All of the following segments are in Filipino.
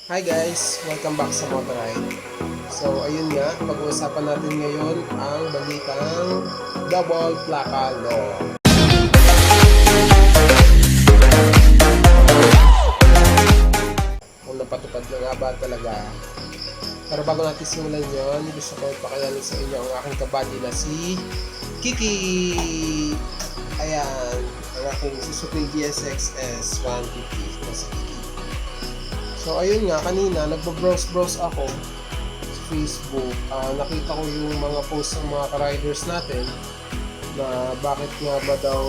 Hi guys! Welcome back sa Motoride. So ayun nga, pag-uusapan natin ngayon ang balitang Double Plaka Law. Kung napatupad na nga ba talaga. Pero bago natin simulan yun, gusto ko ipakilala sa inyo ang aking kabady na si Kiki! Ayan, ang aking Suzuki GSX-S 150 na si Kiki. So ayun nga, kanina nagbo-browse ako sa Facebook. Nakita ko yung mga posts ng mga ka-riders natin na bakit nga ba daw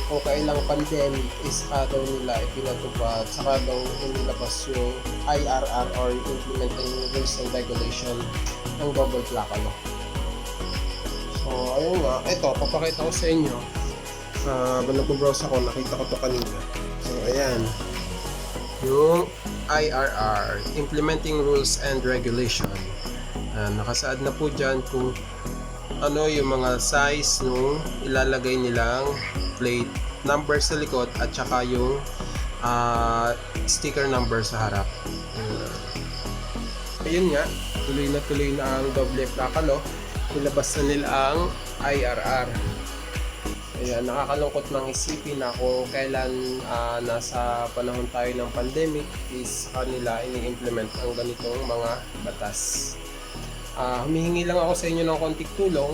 kung kailang pandemic is daw nila ipinatupad, saka daw inilabas yung IRR or Implementing Rules and Regulation ng Doble Plaka Law. So ayun nga, ito papakita ko sa inyo. Nagbo-browse ako, nakita ko to kanina. So ayan, yung IRR, Implementing Rules and Regulation. Nakasaad na po dyan kung ano yung mga size nung ilalagay nilang plate number sa likod at saka yung sticker number sa harap. Ayun nga, tuloy na ang Doble Plaka Law. Nilabas na nila ang IRR. Ayan, nakakalungkot mang isipin na kung kailan nasa panahon tayo ng pandemic is kanila ini-implement ang ganitong mga batas. Humihingi lang ako sa inyo ng konting tulong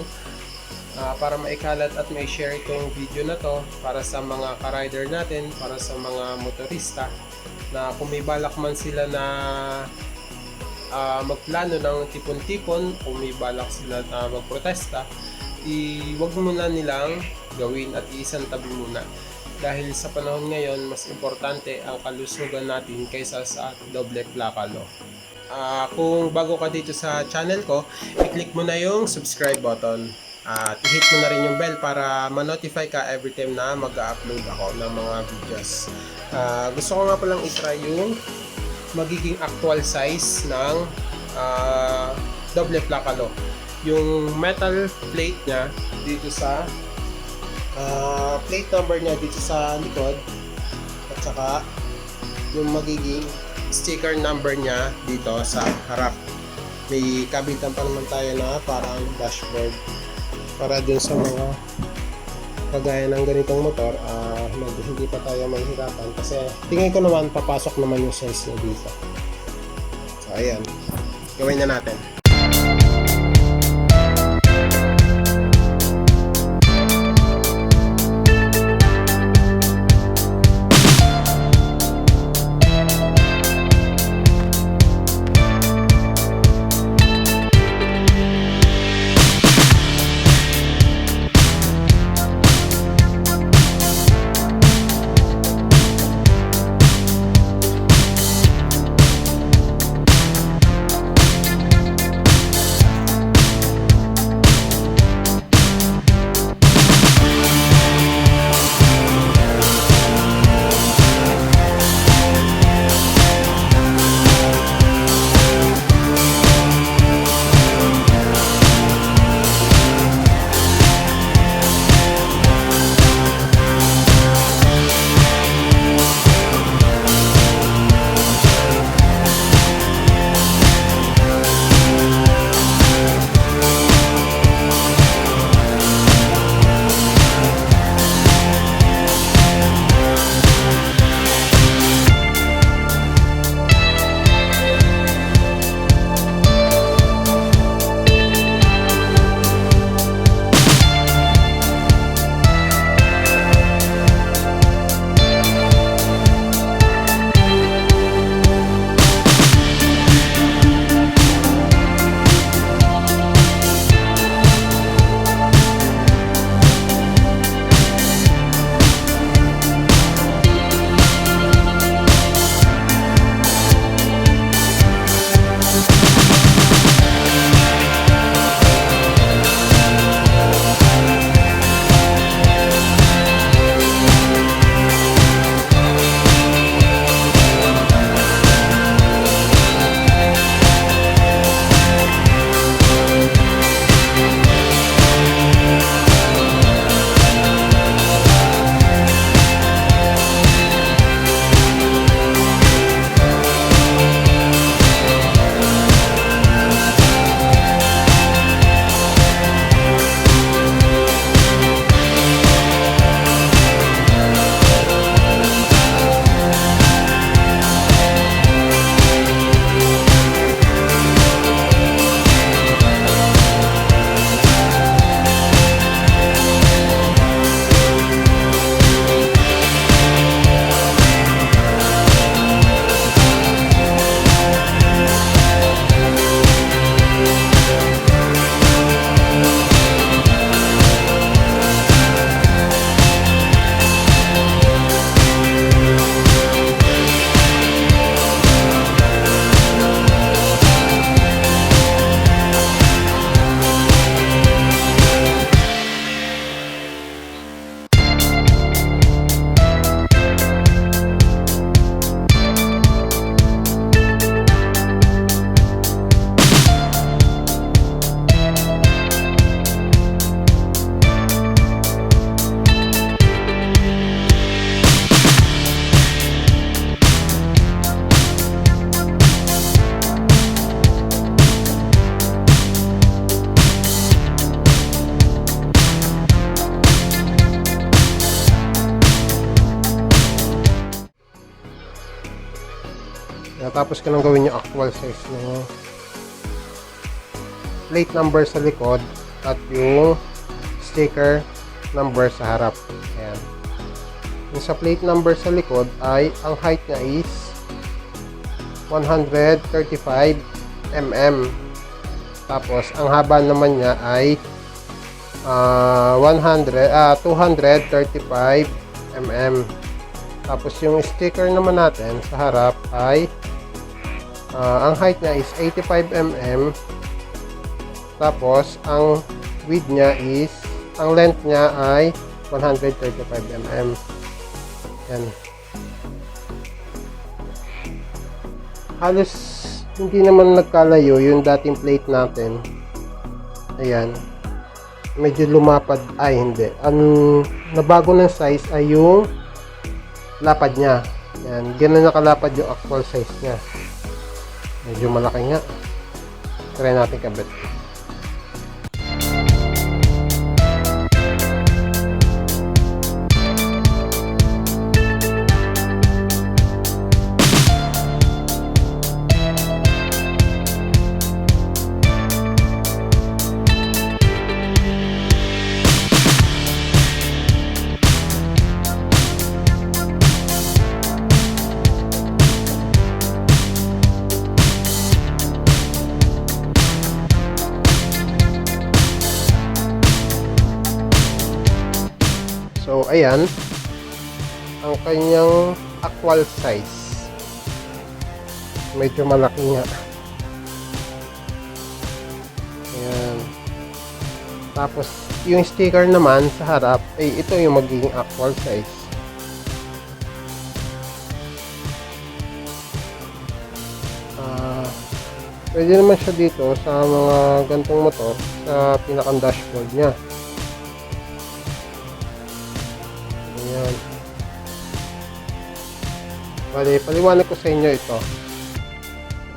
para maikalat at mai-share itong video na to para sa mga ka-rider natin, para sa mga motorista na kung may balak man sila na magplano ng tipon-tipon, kung may balak sila na magprotesta, wag muna nilang gawin at iisang tabi muna, dahil sa panahon ngayon mas importante ang kalusugan natin kaysa sa Doble Plaka Law. Kung bago ka dito sa channel ko, i-click mo na yung subscribe button at i-hit mo na rin yung bell para ma-notify ka every time na mag-upload ako ng mga videos. Gusto ko nga palang i-try yung magiging actual size ng Doble Plaka Law. Yung metal plate niya dito sa plate number niya dito sa likod, at saka yung magiging sticker number niya dito sa harap. May kabitan pa naman tayo na parang dashboard para dun sa mga kagaya ng ganitong motor, hindi pa tayo mahihirapan kasi tingin ko naman papasok naman yung size niya dito. So ayan, gawin na natin. Matapos ko nang gawin yung actual size ng plate number sa likod at yung sticker number sa harap. Ayan. Yung sa plate number sa likod ay ang height niya is 135 mm. Tapos ang haba naman niya ay 235 mm. Tapos yung sticker naman natin sa harap ay ang height niya is 85 mm. Tapos ang width niya is, ang length niya ay 135 mm. Yan. Halos hindi naman nagkalayo yung dating plate natin. Ayan. Medyo lumapad. Ay, hindi. Ang nabago ng size ay yung lapad niya. Ayan. Ganun nakalapad yung actual size niya. Medyo malaki nga. Try natin kabit. So, ayan ang kanyang actual size. Medyo malaki nga. Ayan. Tapos, yung sticker naman sa harap, ay ito yung magiging actual size. Pwede naman siya dito sa mga gantong motor sa pinakang dashboard niya. Ayan. Bali, paliwanag ko sa inyo ito.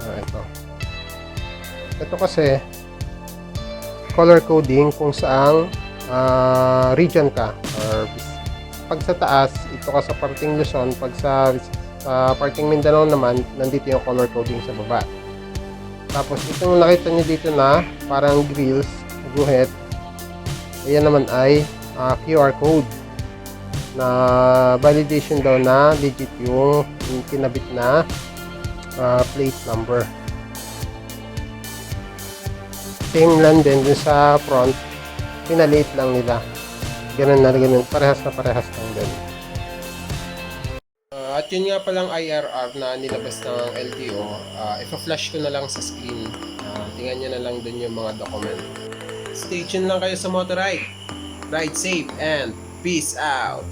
Ito. Ito kasi color coding kung saang region ka. Or pag sa taas, ito ka sa parting Luzon. Pag sa parting Mindanao naman, nandito yung color coding sa baba. Tapos itong nakita nyo dito na parang grills, guhit. Ayan naman ay QR code na validation daw na legit yung kinabit na plate number. Same lang din dun sa front, pinaliit lang nila. Ganun na ganun, parehas na parehas lang din. At yun nga palang IRR na nilabas ng LTO, ipa-flash ko na lang sa screen. Tingnan nyo na lang dun yung mga document. Stay tuned lang kayo sa Motoride. Ride safe and peace out!